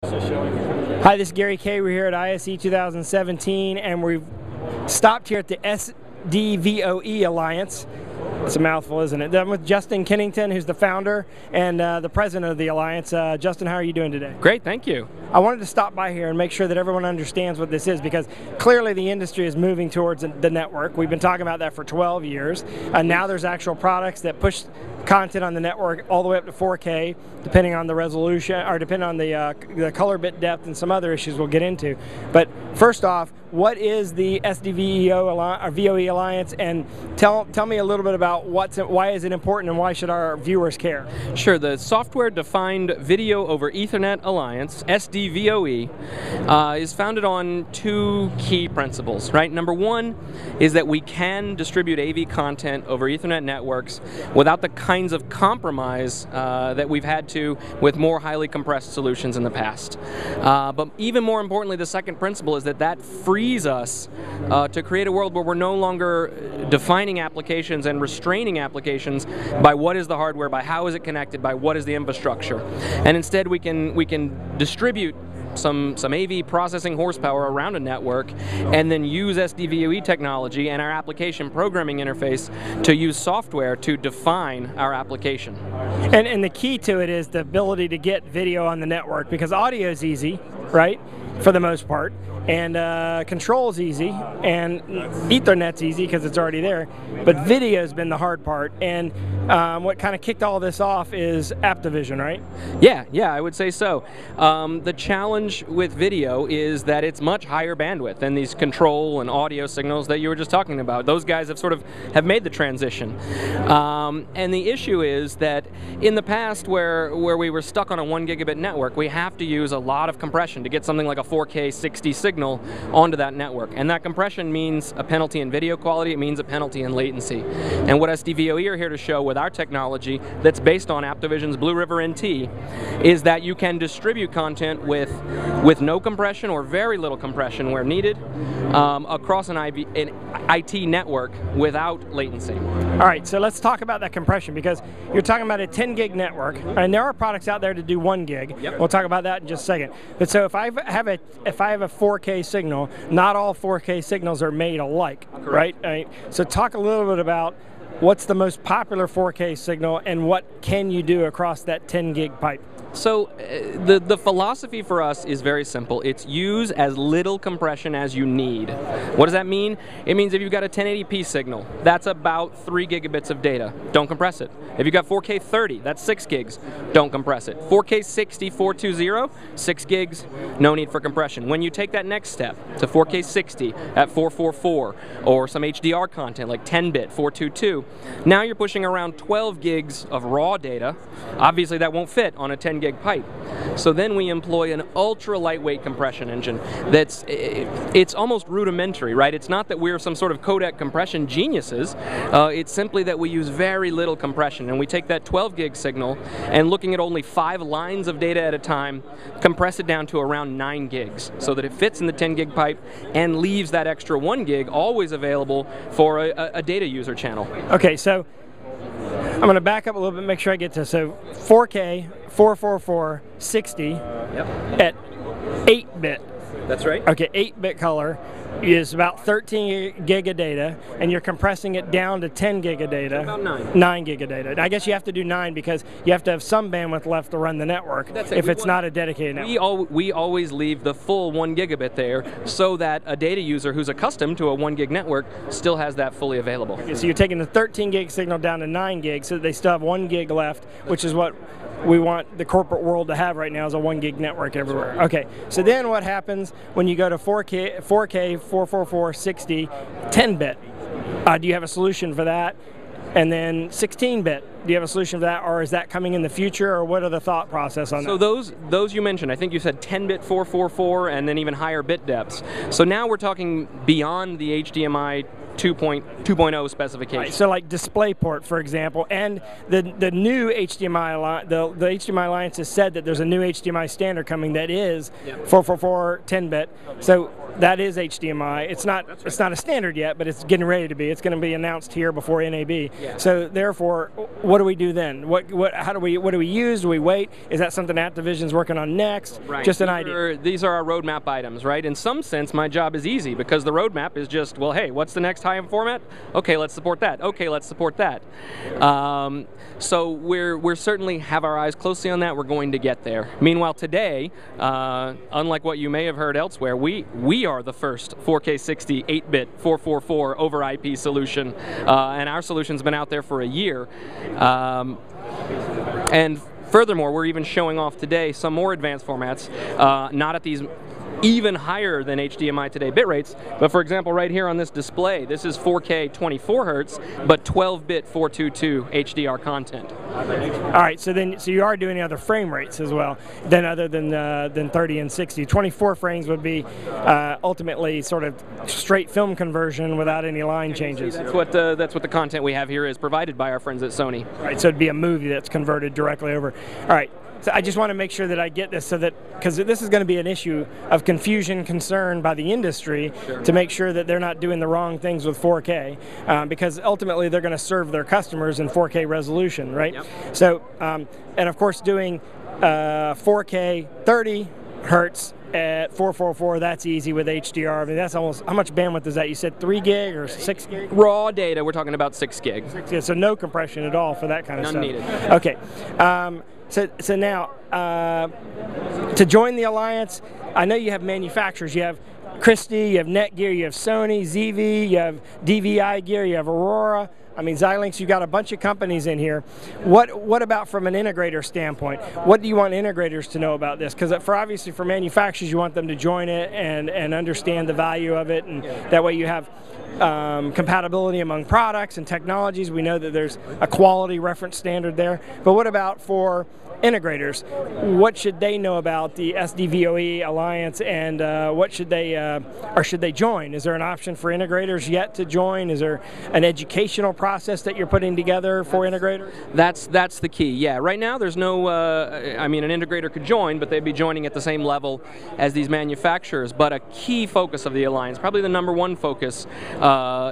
Hi, this is Kayye. We're here at ISE 2017, and we've stopped here at the SDVoE Alliance. It's a mouthful, isn't it? I'm with Justin Kennington, who's the founder and the president of the Alliance. Justin, how are you doing today? Great, thank you. I wanted to stop by here and make sure that everyone understands what this is, because clearly the industry is moving towards the network. We've been talking about that for 12 years, and now there's actual products that push content on the network all the way up to 4K, depending on the resolution, or depending on the color bit depth and some other issues we'll get into. But first off, what is the SDVoE Alliance, and tell me a little bit about why is it important and why should our viewers care? Sure, the Software Defined Video over Ethernet Alliance, SDVoE, is founded on two key principles, right? Number one is that we can distribute AV content over Ethernet networks without the kinds of compromise that we've had to with more highly compressed solutions in the past. But even more importantly, the second principle is that frees us to create a world where we're no longer defining applications and restraining applications by what is the hardware, by how is it connected, by what is the infrastructure. And instead we can distribute some AV processing horsepower around a network and then use SDVoE technology and our application programming interface to use software to define our application. And the key to it is the ability to get video on the network, because audio is easy, right, for the most part, and control is easy, and Ethernet's easy because it's already there, but video has been the hard part. And what kind of kicked all this off is app division, right? Yeah, I would say so. The challenge with video is that it's much higher bandwidth than these control and audio signals that you were just talking about. Those guys have made the transition. And the issue is that in the past, where we were stuck on a 1 gigabit network, we have to use a lot of compression to get something like a 4K 60 signal onto that network. And that compression means a penalty in video quality, it means a penalty in latency. And what SDVoE are here to show with our technology that's based on AppDivision's Blue River NT is that you can distribute content with no compression or very little compression where needed across an IT network without latency. All right, so let's talk about that compression, because you're talking about a 10 gig network, and there are products out there to do 1 gig. Yep. We'll talk about that in just a second. But so if I have a 4K signal, not all 4K signals are made alike, right? So talk a little bit about what's the most popular 4K signal and what can you do across that 10 gig pipe. So the philosophy for us is very simple. It's use as little compression as you need. What does that mean? It means if you've got a 1080p signal, that's about 3 gigabits of data. Don't compress it. If you've got 4K 30, that's 6 gigs. Don't compress it. 4K 60, 420, 6 gigs, no need for compression. When you take that next step to 4K 60 at 444, or some HDR content like 10-bit, 422, now you're pushing around 12 gigs of raw data. Obviously that won't fit on a 10 gig pipe. So then we employ an ultra lightweight compression engine it's almost rudimentary, right? It's not that we're some sort of codec compression geniuses. It's simply that we use very little compression, and we take that 12 gig signal and, looking at only 5 lines of data at a time, compress it down to around 9 gigs so that it fits in the 10 gig pipe and leaves that extra 1 gig always available for a data user channel. Okay, so I'm going to back up a little bit, make sure I get to, so 4K, 444, 60 Yep. at 8-bit. That's right. Okay, 8-bit color is about 13 gig of data, and you're compressing it down to 10 gig of data. About 9. 9 gig of data. I guess you have to do 9 because you have to have some bandwidth left to run the network. That's it. If it's not a dedicated network. We always leave the full 1 gigabit there so that a data user who's accustomed to a 1 gig network still has that fully available. Okay, so you're taking the 13 gig signal down to 9 gigs so that they still have 1 gig left, which is what we want the corporate world to have right now, is a 1 gig network everywhere. Okay, so then what happens when you go to 4K, 444, 60, 10-bit? Do you have a solution for that? And then 16-bit, do you have a solution for that, or is that coming in the future, or what are the thought process on that? So those you mentioned, I think you said 10-bit 444 and then even higher bit depths. So now we're talking beyond the HDMI 2.0 specification. Right, so like DisplayPort, for example, and the new HDMI, the HDMI Alliance has said that there's a new HDMI standard coming that is 444 10-bit. So that is HDMI. It's not it's not a standard yet, but it's getting ready to be. It's going to be announced here before NAB. Yeah. So therefore, what do we do then? What do we use? Do we wait? Is that something Activision's working on next? Right. Just an idea. These are our roadmap items, right? In some sense, my job is easy because the roadmap is just, well, hey, what's the next high-end format? Okay, let's support that. Okay, let's support that. So we're certainly have our eyes closely on that. We're going to get there. Meanwhile, today, unlike what you may have heard elsewhere, we are the first 4K 60 8-bit 444 over IP solution, and our solution's been out there for a year. And furthermore, we're even showing off today some more advanced formats, not at these even higher than HDMI today bit rates, but for example, right here on this display, this is 4K 24 hertz, but 12-bit 422 HDR content. All right, so you are doing other frame rates as well, other than 30 and 60. 24 frames would be ultimately sort of straight film conversion without any line changes. That's what the content we have here is provided by our friends at Sony. Right, so it'd be a movie that's converted directly over. All right. So I just want to make sure that I get this so that, because this is going to be an issue of confusion, concern by the industry, to make sure that they're not doing the wrong things with 4K, because ultimately they're going to serve their customers in 4K resolution, right? Yep. So, and of course doing 4K 30 hertz at 444, that's easy with HDR. I mean, that's almost, how much bandwidth is that? You said 3 gig or 6 gig? Raw data, we're talking about 6 gig. 6 gig, so no compression at all for that kind of stuff. None needed. Okay. So now, to join the alliance, I know you have manufacturers. You have Christie, you have Netgear, you have Sony, ZV, you have DVI Gear, you have Aurora. I mean, Xilinx, you've got a bunch of companies in here. What about from an integrator standpoint? What do you want integrators to know about this? Because obviously for manufacturers, you want them to join it and understand the value of it, and that way you have compatibility among products and technologies. We know that there's a quality reference standard there. But what about for integrators? What should they know about the SDVoE Alliance, and what should they, or should they join? Is there an option for integrators yet to join? Is there an educational process that you're putting together for integrators? That's the key. Yeah, right now there's no, I mean, an integrator could join, but they'd be joining at the same level as these manufacturers. But a key focus of the Alliance, probably the #1 focus,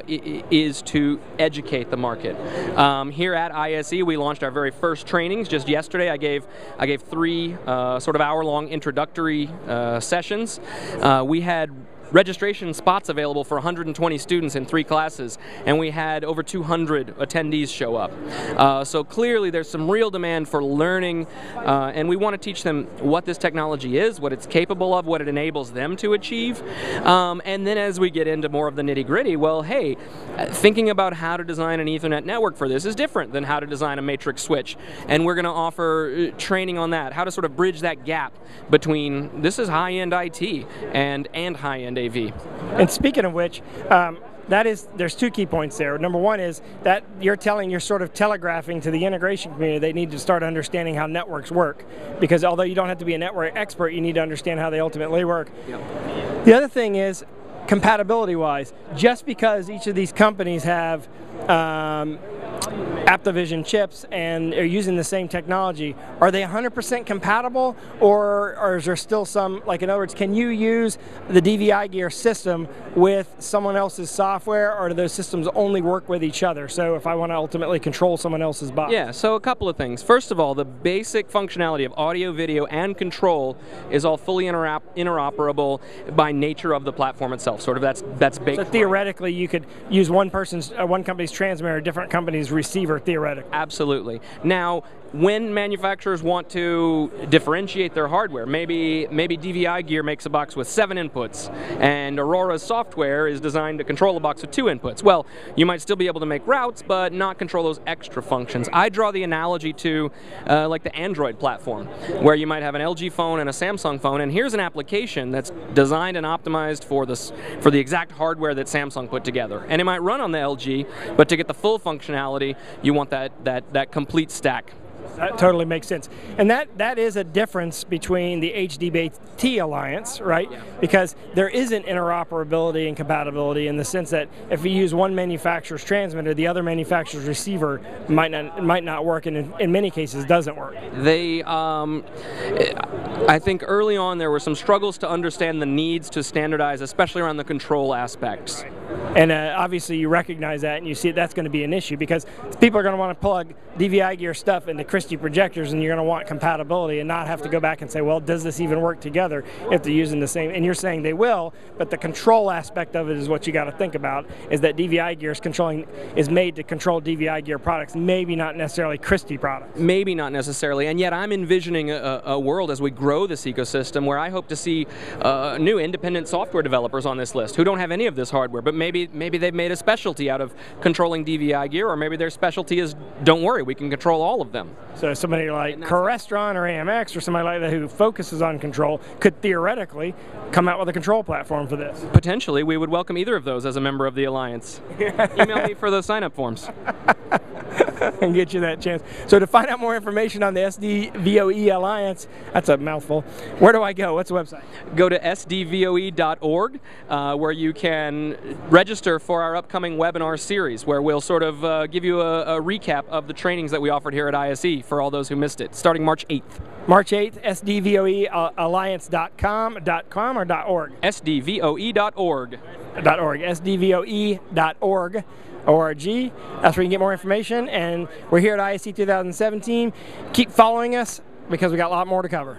is to educate the market. Here at ISE, we launched our very first trainings just yesterday. I gave 3 sort of hour-long introductory sessions. We had registration spots available for 120 students in 3 classes, and we had over 200 attendees show up. So clearly there's some real demand for learning, and we want to teach them what this technology is, what it's capable of, what it enables them to achieve. And then as we get into more of the nitty-gritty, well, hey, thinking about how to design an Ethernet network for this is different than how to design a matrix switch, and we're going to offer training on that, how to sort of bridge that gap between this is high-end IT and high-end AV. And speaking of which, there's 2 key points there. #1 is that you're sort of telegraphing to the integration community they need to start understanding how networks work, because although you don't have to be a network expert, you need to understand how they ultimately work. Yep. The other thing is, compatibility-wise, just because each of these companies have Aptovision chips and are using the same technology, are they 100% compatible, or is there still some, like in other words, can you use the DVI Gear system with someone else's software, or do those systems only work with each other? So if I want to ultimately control someone else's box. Yeah, so a couple of things. First of all, the basic functionality of audio, video, and control is all fully interoperable by nature of the platform itself. Sort of that's baked. So theoretically, you could use one company's transmitter, a different company's receiver, theoretically. Absolutely. Now, when manufacturers want to differentiate their hardware, maybe DVI Gear makes a box with 7 inputs, and Aurora's software is designed to control a box with 2 inputs. Well, you might still be able to make routes, but not control those extra functions. I draw the analogy to like the Android platform, where you might have an LG phone and a Samsung phone, and here's an application that's designed and optimized for the exact hardware that Samsung put together. And it might run on the LG, but to get the full functionality, you want that complete stack. That totally makes sense. And that is a difference between the HDBaE Alliance, right? Yeah. Because there isn't interoperability and compatibility in the sense that if you use one manufacturer's transmitter, the other manufacturer's receiver might not work, and in many cases doesn't work. They, I think early on there were some struggles to understand the needs to standardize, especially around the control aspects. Right. And obviously you recognize that, and you see that's going to be an issue because people are going to want to plug DVI gear stuff into Christie projectors, and you're going to want compatibility and not have to go back and say, well, does this even work together if they're using the same? And you're saying they will, but the control aspect of it is what you got to think about, is that DVI gear is made to control DVI gear products, maybe not necessarily Christie products. Maybe not necessarily, and yet I'm envisioning a world as we grow this ecosystem where I hope to see new independent software developers on this list who don't have any of this hardware, but maybe they've made a specialty out of controlling DVI gear, or maybe their specialty is, don't worry, we can control all of them. So somebody like Corestron or AMX or somebody like that who focuses on control could theoretically come out with a control platform for this. Potentially, we would welcome either of those as a member of the Alliance. Email me for the sign-up forms. And get you that chance. So to find out more information on the SDVoE Alliance, that's a mouthful, where do I go? What's the website? Go to SDVoE.org, where you can register for our upcoming webinar series, where we'll sort of give you a recap of the trainings that we offered here at ISE for all those who missed it, starting March 8th. March 8th, SDVoEalliance.com or .org? SDVoE.org. SDVoE.org. ORG. That's where you can get more information, and we're here at ISE 2017. Keep following us because we got a lot more to cover.